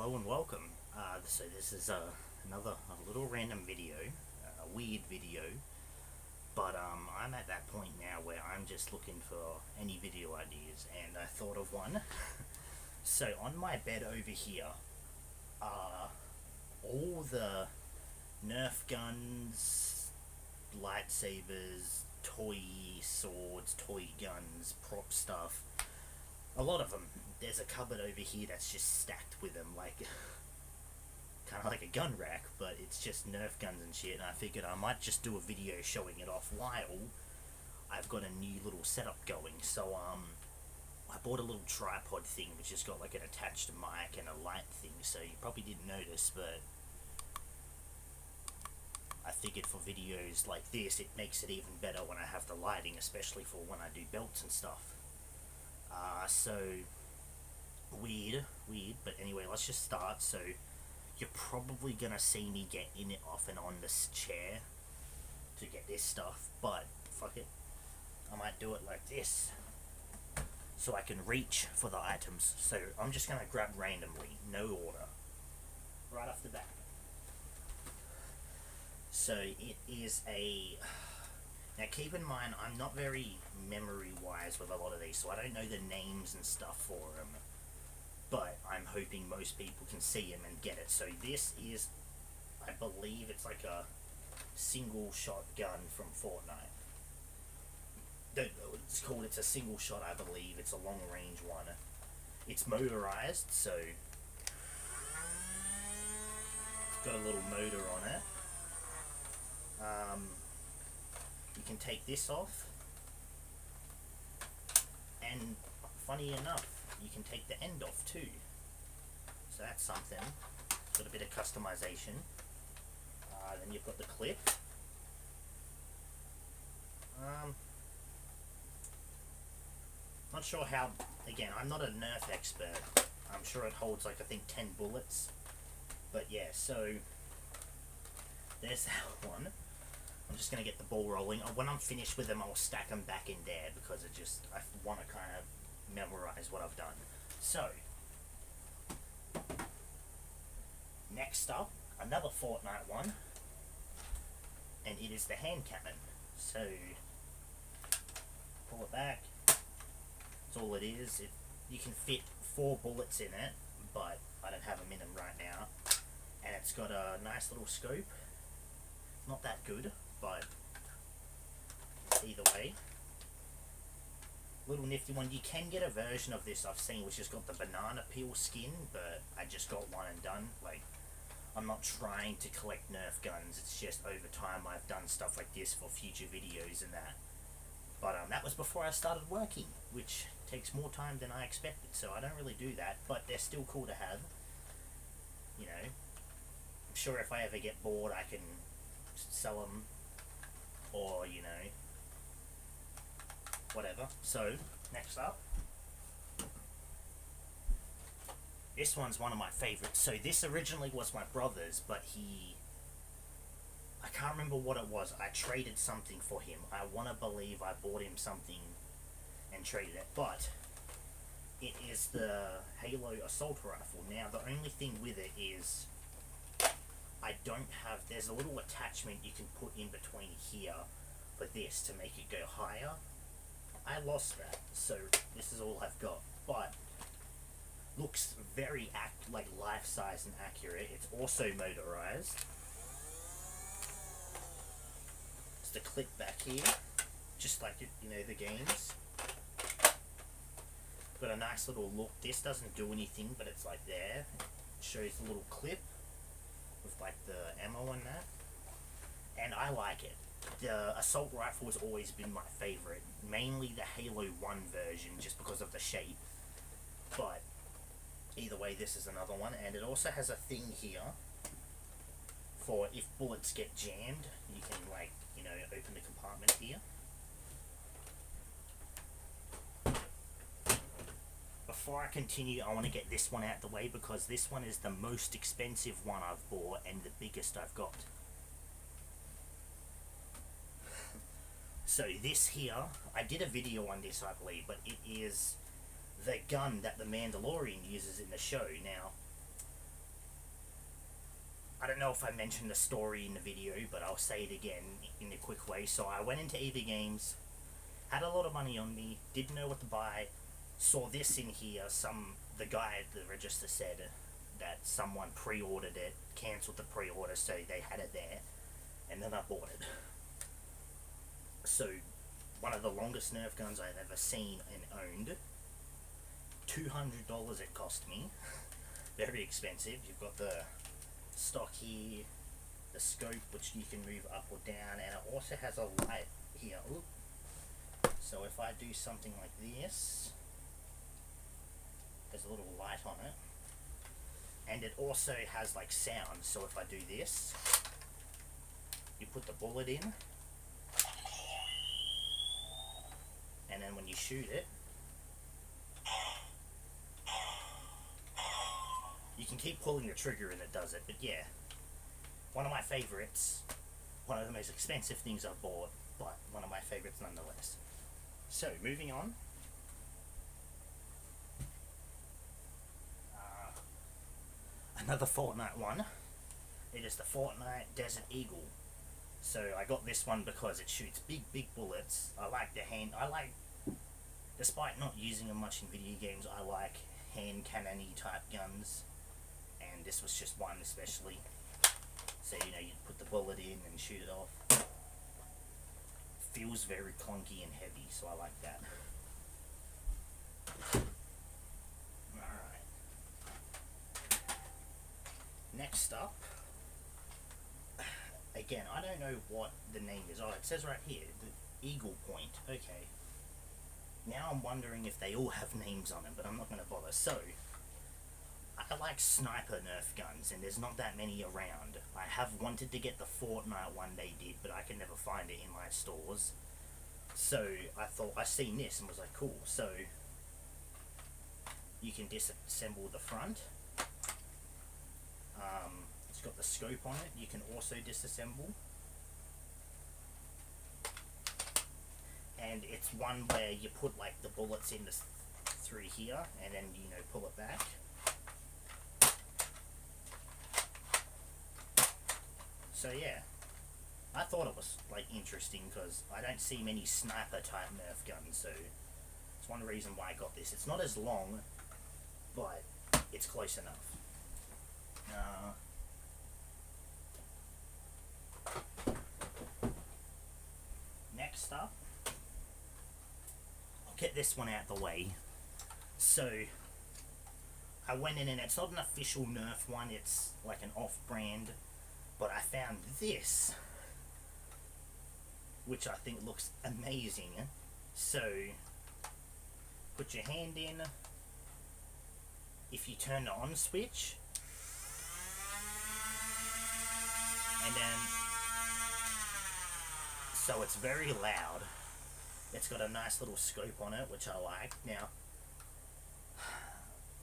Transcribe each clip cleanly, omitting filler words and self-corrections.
Hello and welcome. So this is another little random video, a weird video, but I'm at that point now where I'm just looking for any video ideas, and I thought of one. So on my bed over here are all the Nerf guns, lightsabers, toy swords, toy guns, prop stuff. A lot of them. There's a cupboard over here that's just stacked with them, like kind of like a gun rack, but it's just Nerf guns and shit. And I figured I might just do a video showing it off while I've got a new little setup going. So I bought a little tripod thing which has got like an attached mic and a light thing. So you probably didn't notice, but I figured for videos like this, it makes it even better when I have the lighting, especially for when I do belts and stuff. So weird, but anyway, let's just start. So you're probably gonna see me get in it off and on this chair to get this stuff, but fuck it, I might do it like this so I can reach for the items. So I'm just gonna grab randomly, no order, right off the bat. So it is a... Now keep in mind, I'm not very memory-wise with a lot of these, so I don't know the names and stuff for them. But I'm hoping most people can see them and get it. So this is, I believe it's like a single-shot gun from Fortnite. Don't know what it's called, it's a single shot, I believe. It's a long-range one. It's motorized, so it's got a little motor on it. You can take this off, and funny enough, you can take the end off too. So that's something. Got a bit of customization. Then you've got the clip. Not sure how. Again, I'm not a Nerf expert. I'm sure it holds like I think 10 bullets. But yeah, so there's that one. I'm just going to get the ball rolling. When I'm finished with them, I'll stack them back in there because I want to kind of memorize what I've done. So, next up, another Fortnite one, and it is the hand cannon. So, pull it back. That's all it is. You can fit 4 bullets in it, but I don't have them in them right now. And it's got a nice little scope. Not that good, but either way, little nifty one. You can get a version of this I've seen which has got the banana peel skin, but I just got one and done. Like, I'm not trying to collect Nerf guns, it's just over time I've done stuff like this for future videos and that. But that was before I started working, which takes more time than I expected, so I don't really do that, but they're still cool to have. You know, I'm sure if I ever get bored I can sell them, or you know, whatever. So next up, this one's one of my favorites. So this originally was my brother's, but I can't remember what it was. I traded something for him. I want to believe I bought him something and traded it, but it is the Halo assault rifle. Now the only thing with it is there's a little attachment you can put in between here for this to make it go higher. I lost that, so this is all I've got, but looks very like life-size and accurate. It's also motorized. It's the clip back here, just like you know, the games. Got a nice little look. This doesn't do anything, but it's like there. It shows the little clip with like the ammo and that, and I like it. The assault rifle has always been my favorite, mainly the Halo 1 version just because of the shape, but either way this is another one. And it also has a thing here for if bullets get jammed, you can, like, you know, open the compartment here. Before I continue, I want to get this one out the way because this one is the most expensive one I've bought and the biggest I've got. So this here, I did a video on this I believe, but it is the gun that the Mandalorian uses in the show. Now, I don't know if I mentioned the story in the video, but I'll say it again in a quick way. So I went into EV Games, had a lot of money on me, didn't know what to buy, saw this in here. The guy at the register said that someone pre-ordered it, cancelled the pre-order, so they had it there, and then I bought it. So, one of the longest Nerf guns I've ever seen and owned. $200 it cost me. Very expensive. You've got the stock here, the scope which you can move up or down, and it also has a light here. Ooh. So if I do something like this, there's a little light on it, and it also has like sound. So if I do this, you put the bullet in, and then when you shoot it, you can keep pulling the trigger and it does it. But yeah, one of my favorites, one of the most expensive things I've bought, but one of my favorites nonetheless. So, moving on. Another Fortnite one. It is the Fortnite Desert Eagle. So I got this one because it shoots big bullets. Despite not using them much in video games, I like hand cannon-y type guns. And this was just one especially. So, you know, you put the bullet in and shoot it off. Feels very clunky and heavy, so I like that. Alright. Next up, again, I don't know what the name is. Oh, it says right here, the Eagle Point. Okay. Now I'm wondering if they all have names on them, but I'm not going to bother. So, I like sniper Nerf guns, and there's not that many around. I have wanted to get the Fortnite one they did, but I can never find it in my stores. So I thought, I seen this and was like, cool. So you can disassemble the front. It's got the scope on it. You can also disassemble. And it's one where you put like the bullets in through here, and then, you know, pull it back. So yeah, I thought it was like interesting because I don't see many sniper type Nerf guns, so it's one reason why I got this. It's not as long, but it's close enough. Next up, I'll get this one out the way. So I went in, and it's not an official Nerf one, it's like an off-brand. But I found this, which I think looks amazing. So, put your hand in. If you turn the on switch, and then, so it's very loud. It's got a nice little scope on it, which I like. Now,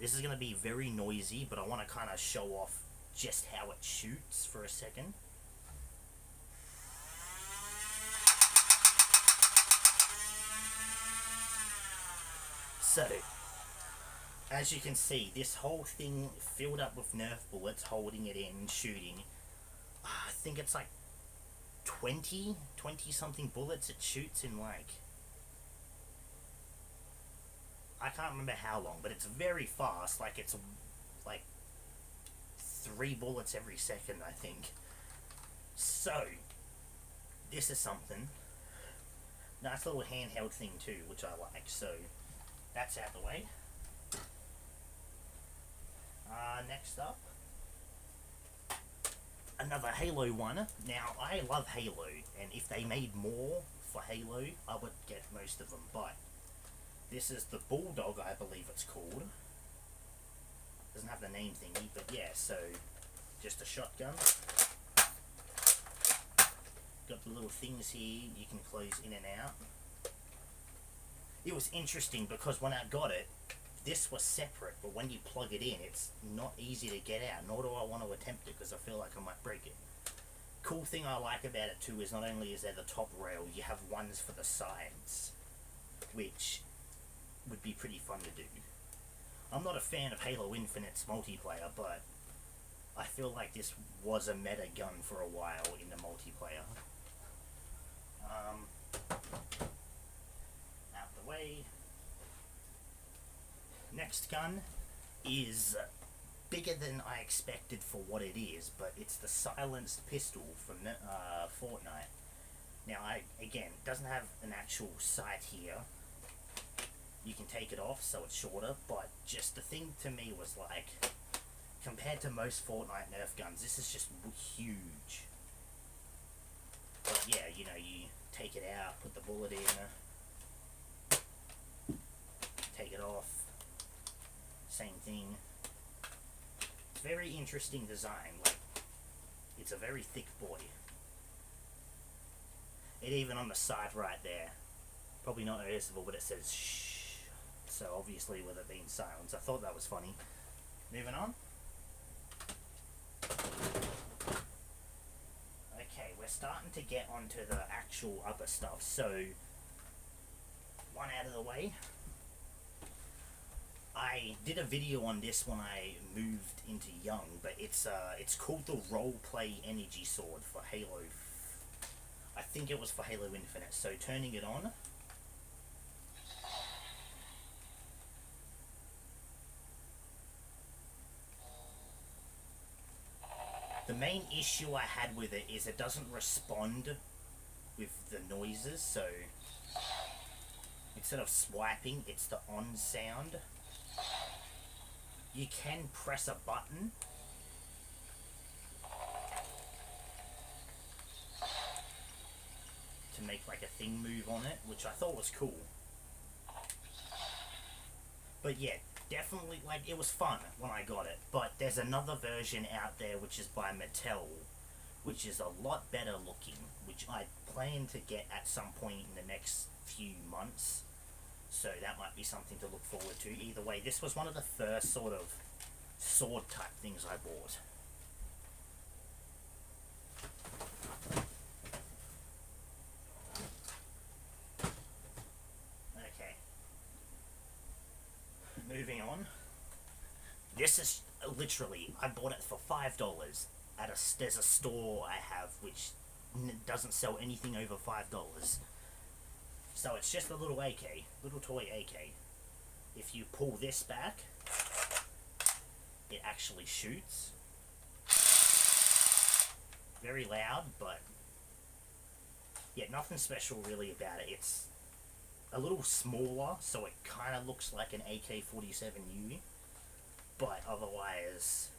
this is going to be very noisy, but I want to kind of show off just how it shoots for a second. So, as you can see, this whole thing filled up with Nerf bullets, holding it in, shooting. I think it's like 20 something bullets it shoots in, like, I can't remember how long, but it's very fast. Like, it's like 3 bullets every second, I think. So, this is something. Nice little handheld thing too, which I like. So, that's out the way. Next up, another Halo one. Now, I love Halo, and if they made more for Halo, I would get most of them, but this is the Bulldog, I believe it's called. Doesn't have the name thingy, but yeah, so just a shotgun. Got the little things here you can close in and out. It was interesting because when I got it, this was separate, but when you plug it in, it's not easy to get out, nor do I want to attempt it because I feel like I might break it. Cool thing I like about it too is not only is there the top rail, you have ones for the sides, which would be pretty fun to do. I'm not a fan of Halo Infinite's multiplayer, but I feel like this was a meta gun for a while in the multiplayer. Out the way. Next gun is bigger than I expected for what it is, but it's the silenced pistol from Fortnite. Now, again, it doesn't have an actual sight here. You can take it off, so it's shorter, but just the thing to me was like, compared to most Fortnite Nerf guns, this is just huge. But yeah, you know, you take it out, put the bullet in, take it off, same thing. It's very interesting design, like, it's a very thick boy. It even on the side right there, probably not noticeable, but it says shh. So obviously with it being silenced, I thought that was funny. Moving on. Okay, we're starting to get onto the actual other stuff. So, one out of the way. I did a video on this when I moved into Young, but it's called the Roleplay Energy Sword for Halo. I think it was for Halo Infinite. So turning it on. The main issue I had with it is it doesn't respond with the noises, so instead of swiping, it's the on sound. You can press a button to make like a thing move on it, which I thought was cool. But yeah, definitely, like, it was fun when I got it. But there's another version out there which is by Mattel, which is a lot better looking, which I plan to get at some point in the next few months. So that might be something to look forward to. Either way, this was one of the first sort of sword type things I bought. Okay. Moving on. This is literally, I bought it for $5 at there's a store I have which doesn't sell anything over $5. So it's just a little AK, little toy AK. If you pull this back, it actually shoots. Very loud, but yeah, nothing special really about it. It's a little smaller, so it kind of looks like an AK-47U, but otherwise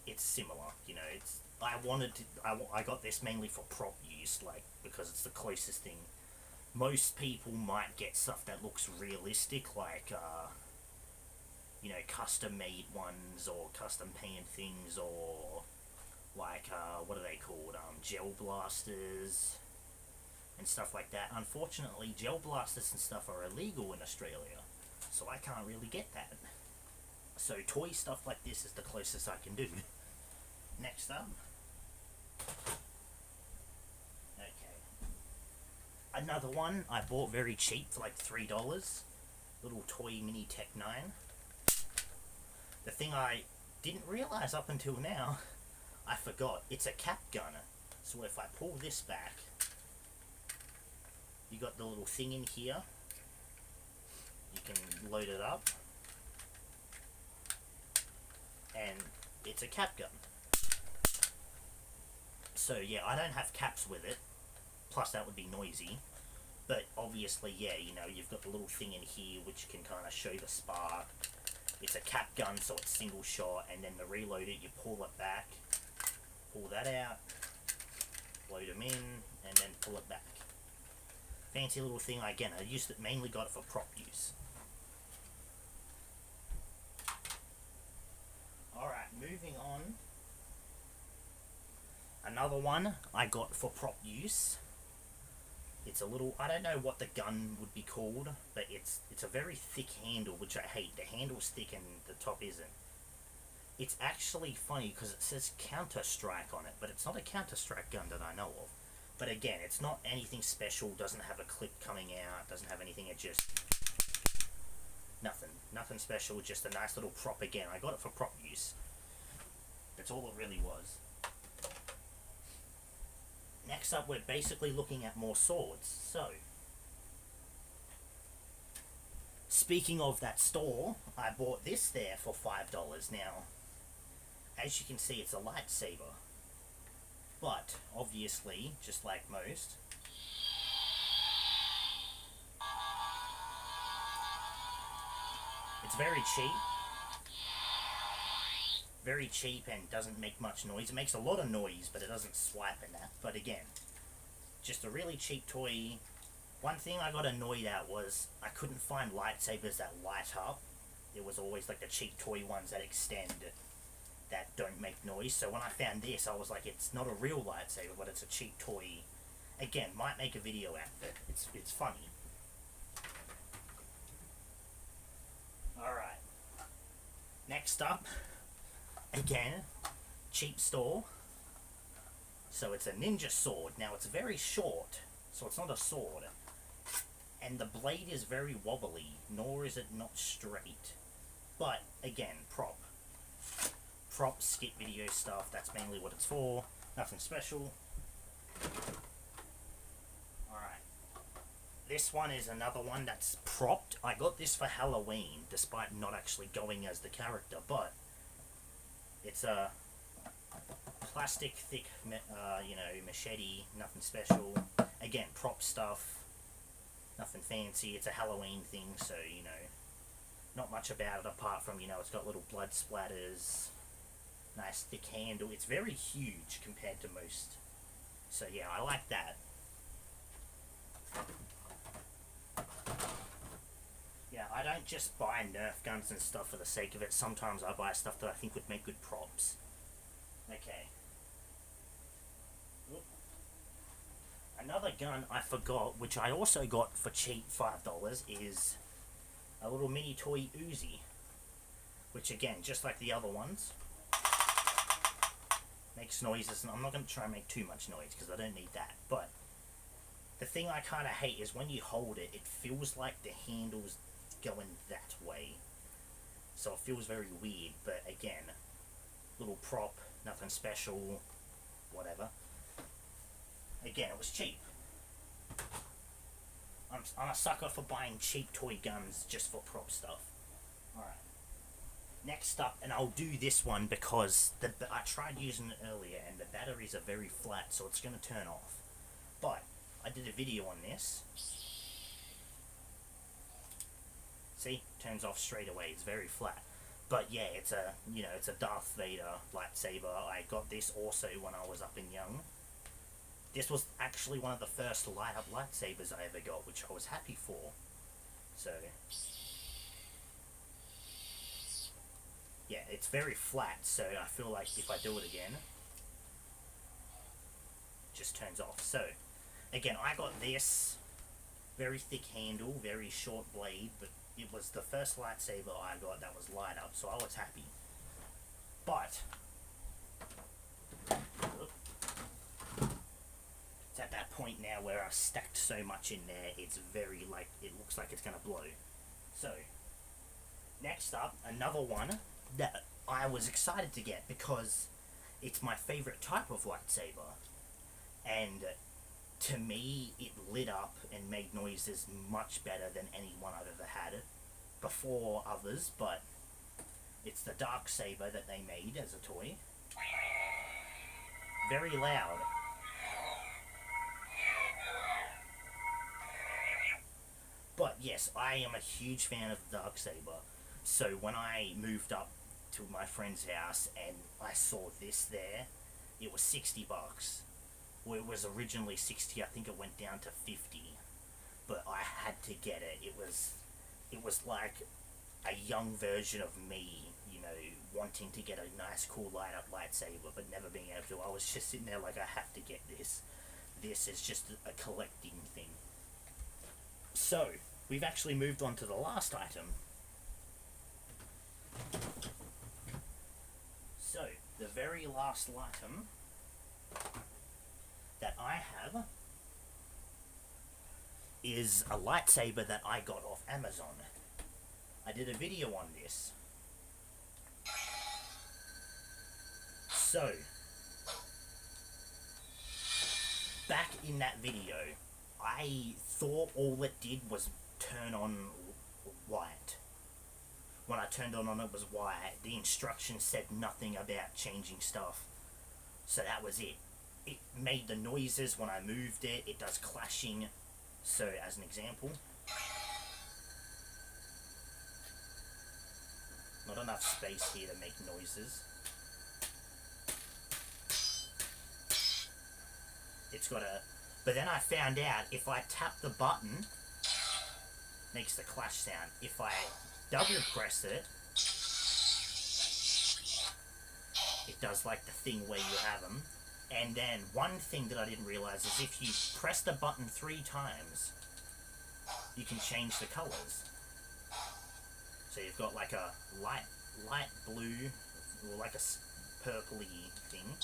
it's similar. You know, it's I got this mainly for prop use, like, because it's the closest thing. Most people might get stuff that looks realistic, like you know, custom made ones or custom painted things, or like what are they called, gel blasters and stuff like that. Unfortunately, gel blasters and stuff are illegal in Australia, so I can't really get that. So toy stuff like this is the closest I can do. Next up. Okay. Another one I bought very cheap for like $3. Little toy mini Tech 9. The thing I didn't realize up until now, I forgot, it's a cap gunner. So if I pull this back, you got the little thing in here. You can load it up. And it's a cap gun. So yeah, I don't have caps with it. Plus that would be noisy. But obviously, yeah, you know, you've got the little thing in here which can kind of show the spark. It's a cap gun, so it's single shot, and then to reload it, you pull it back, pull that out, load them in, and then pull it back. Fancy little thing. Again, I used it, mainly got it for prop use. Alright, moving on. Another one I got for prop use. It's a little, I don't know what the gun would be called, but it's a very thick handle, which I hate. The handle's thick and the top isn't. It's actually funny because it says Counter-Strike on it, but it's not a Counter-Strike gun that I know of. But again, it's not anything special, doesn't have a clip coming out, doesn't have anything, it just... Nothing special, just a nice little prop again. I got it for prop use. That's all it really was. Next up, we're basically looking at more swords. So, speaking of that store, I bought this there for $5. Now, as you can see, it's a lightsaber. But, obviously, just like most, it's very cheap. Very cheap and doesn't make much noise. It makes a lot of noise, but it doesn't swipe in that. But again, just a really cheap toy. One thing I got annoyed at was I couldn't find lightsabers that light up. It was always like the cheap toy ones that extend, that don't make noise. So when I found this, I was like, it's not a real lightsaber, but it's a cheap toy. Again, might make a video out of it. It's funny. Alright. Next up, again, cheap store. So it's a ninja sword. Now it's very short, so it's not a sword. And the blade is very wobbly, nor is it not straight. But, again, prop. Prop, skit video stuff, that's mainly what it's for. Nothing special. Alright. This one is another one that's propped. I got this for Halloween, despite not actually going as the character, but it's a plastic thick, machete, nothing special. Again, prop stuff, nothing fancy. It's a Halloween thing, so, not much about it apart from, it's got little blood splatters, nice thick handle. It's very huge compared to most. So, yeah, I like that. Yeah, I don't just buy Nerf guns and stuff for the sake of it. Sometimes I buy stuff that I think would make good props. Okay. Oop. Another gun I forgot, which I also got for cheap, $5, is a little mini Toy Uzi. Which again, just like the other ones, makes noises, and I'm not going to try and make too much noise because I don't need that. But the thing I kind of hate is when you hold it, it feels like the handle's going that way. So it feels very weird, but again, little prop, nothing special, whatever. Again, it was cheap. I'm a sucker for buying cheap toy guns just for prop stuff. Alright. Next up, and I'll do this one because I tried using it earlier and the batteries are very flat, so it's going to turn off. But I did a video on this. See? Turns off straight away. It's very flat. But yeah, it's a Darth Vader lightsaber. I got this also when I was up in young. This was actually one of the first light-up lightsabers I ever got, which I was happy for. So, yeah, it's very flat, so I feel like if I do it again, it just turns off. So, again, I got this, very thick handle, very short blade, but it was the first lightsaber I got that was light up, so I was happy. But it's at that point now where I've stacked so much in there, it's very, it looks like it's gonna blow. So, next up, another one that I was excited to get because it's my favorite type of lightsaber. And to me, it lit up and made noises much better than any one I've ever had before others, but it's the Dark Saber that they made as a toy. Very loud. But yes, I am a huge fan of the Dark Saber. So when I moved up to my friend's house and I saw this there, it was $60. Well, it was originally 60, I think it went down to 50. But I had to get it. It was like a young version of me, wanting to get a nice, cool, light-up lightsaber, but never being able to. I was just sitting there like, I have to get this. This is just a collecting thing. So, we've actually moved on to the last item. So, the very last item that I have is a lightsaber that I got off Amazon. I did a video on this. So, back in that video, I thought all it did was turn on white. When I turned on it was white. The instructions said nothing about changing stuff. So that was it. It made the noises when I moved it. It does clashing. So as an example, not enough space here to make noises. It's got a... But then I found out if I tap the button, makes the clash sound. If I double press it, it does like the thing where you have them. And then one thing that I didn't realize is if you press the button 3 times, you can change the colors. So you've got like a light blue, or like a purpley thing.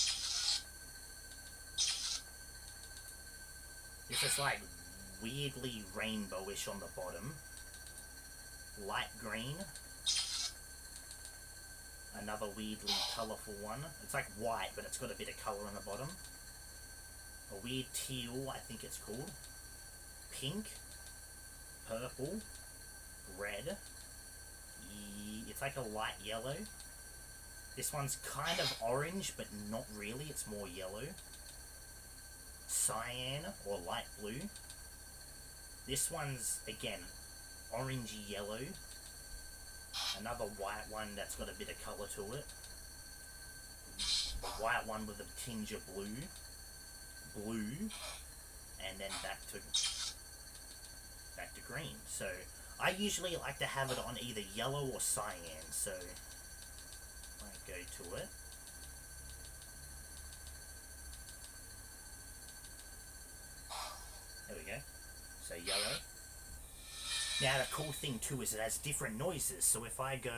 This is like weirdly rainbowish on the bottom. Light green. Another weirdly colourful one. It's like white, but it's got a bit of colour on the bottom. A weird teal, I think it's called. Pink. Purple. Red. It's like a light yellow. This one's kind of orange, but not really. It's more yellow. Cyan or light blue. This one's, again, orangey yellow. Another white one that's got a bit of colour to it. A white one with a tinge of blue. Blue. And then back to green. So I usually like to have it on either yellow or cyan. So I go to it. There we go. So yellow. Now the cool thing too is it has different noises, so if I go...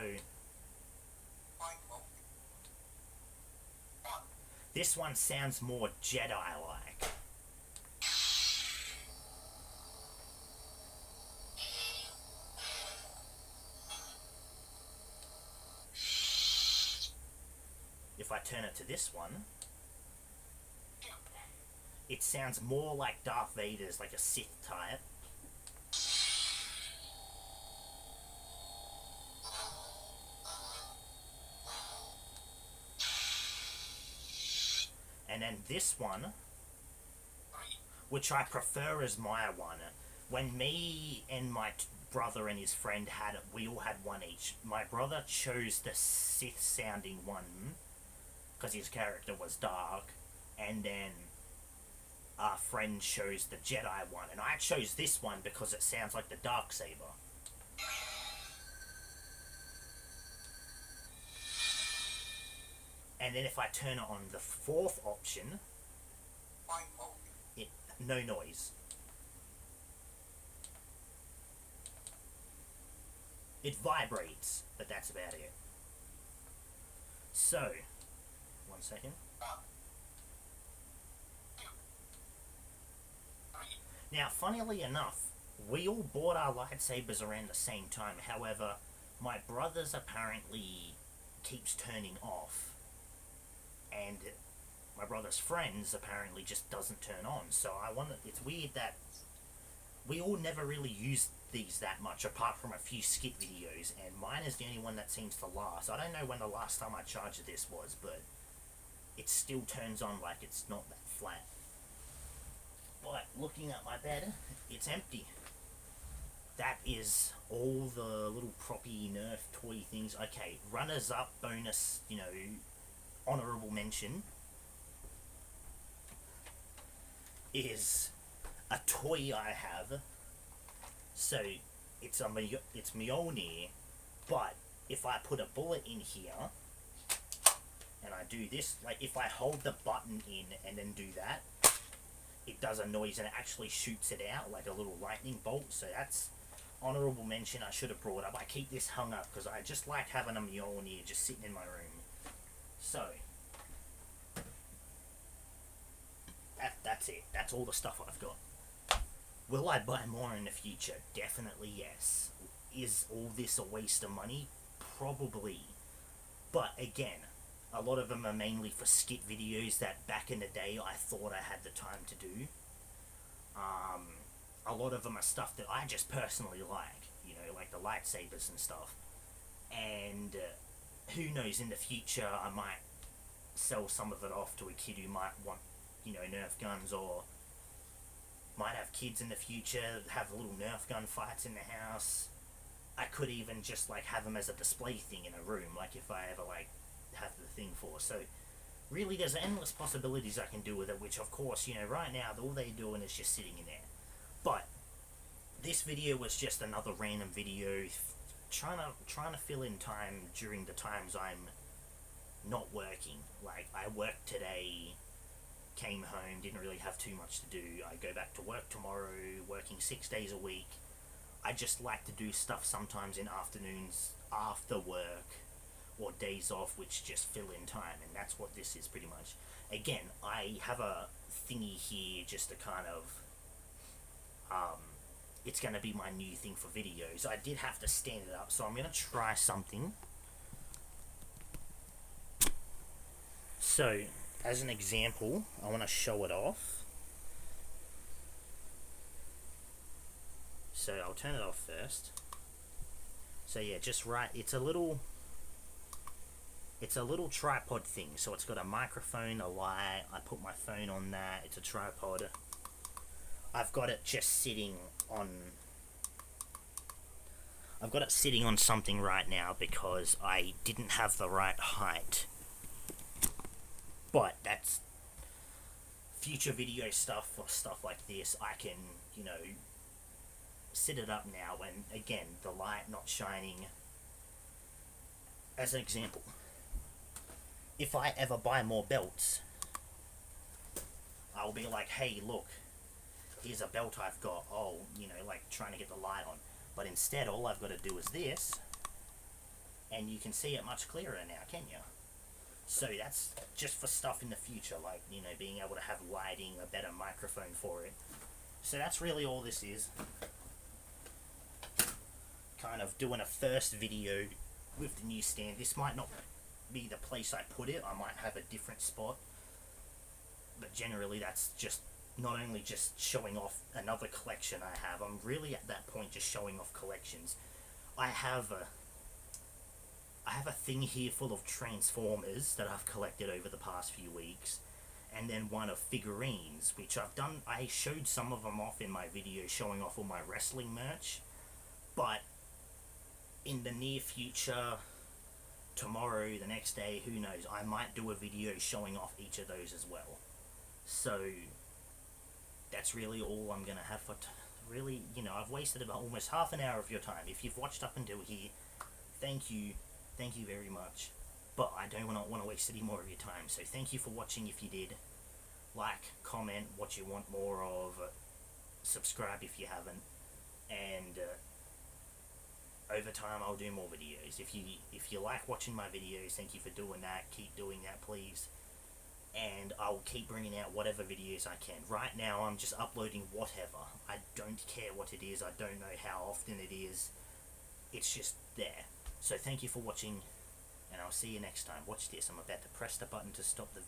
This one sounds more Jedi-like. If I turn it to this one, it sounds more like Darth Vader's, like a Sith type. And then this one, which I prefer as my one, when me and my brother and his friend had it, we all had one each. My brother chose the Sith sounding one, because his character was dark, and then our friend chose the Jedi one, and I chose this one because it sounds like the dark saber. And then if I turn it on the 4th option, no noise. It vibrates, but that's about it. So, 1 second. Now, funnily enough, we all bought our lightsabers around the same time. However, my brother's apparently keeps turning off. And my brother's friends apparently just doesn't turn on. So it's weird that we all never really used these that much, apart from a few skit videos, and mine is the only one that seems to last. I don't know when the last time I charged this was, but it still turns on like it's not that flat. But looking at my bed, it's empty. That is all the little proppy Nerf toy things. Okay, runners up, bonus, honourable mention is a toy I have. So it's Mjolnir, but if I put a bullet in here and I do this, like if I hold the button in and then do that, it does a noise and it actually shoots it out like a little lightning bolt. So that's honourable mention. I should have brought up. I keep this hung up because I just like having a Mjolnir just sitting in my room. So that's it. That's all the stuff I've got. Will I buy more in the future? Definitely yes. Is all this a waste of money? Probably. But again, A lot of them are mainly for skit videos that back in the day I thought I had the time to do. A lot of them are stuff that I just personally like, you know, like the lightsabers and stuff. And who knows, in the future I might sell some of it off to a kid who might want, you know, Nerf guns, or might have kids in the future, have little Nerf gun fights in the house. I could even just like have them as a display thing in a room, like if I ever like have the thing for. So really there's endless possibilities I can do with it, which of course, you know, right now all they're doing is just sitting in there. But this video was just another random video trying to fill in time during the times I'm not working. Like I worked today, came home, didn't really have too much to do. I go back to work tomorrow, working 6 days a week. I just like to do stuff sometimes in afternoons after work or days off, which just fill in time, and that's what this is pretty much. Again, I have a thingy here just to kind of it's going to be my new thing for videos. I did have to stand it up, so I'm going to try something. So, as an example, I want to show it off. So I'll turn it off first. So yeah, just right, it's a little tripod thing. So it's got a microphone, a light, I put my phone on that, it's a tripod. I've got it just sitting on something right now because I didn't have the right height. But that's future video stuff, or stuff like this. I can, you know, sit it up now, and again, the light not shining. As an example, if I ever buy more belts, I'll be like, hey, look, here's a belt I've got. Oh, you know, like trying to get the light on. But instead, all I've got to do is this, and you can see it much clearer now, can you? So that's just for stuff in the future, like, you know, being able to have lighting, a better microphone for it. So that's really all this is. Kind of doing a first video with the new stand. This might not be the place I put it. I might have a different spot. But generally that's just not only just showing off another collection I have. I'm really at that point just showing off collections. I have a thing here full of Transformers that I've collected over the past few weeks, and then one of figurines, which I've done. I showed some of them off in my video showing off all my wrestling merch, but in the near future, tomorrow, the next day, who knows, I might do a video showing off each of those as well. So that's really all I'm gonna have for really, you know, I've wasted about almost half an hour of your time. If you've watched up until here, thank you very much. But I don't want to waste any more of your time, so thank you for watching if you did. Like, comment what you want more of, subscribe if you haven't, and over time I'll do more videos. If you like watching my videos, thank you for doing that. Keep doing that, please. And I'll keep bringing out whatever videos I can. Right now I'm just uploading whatever. I don't care what it is. I don't know how often it is. It's just there. So thank you for watching, and I'll see you next time. Watch this. I'm about to press the button to stop the video.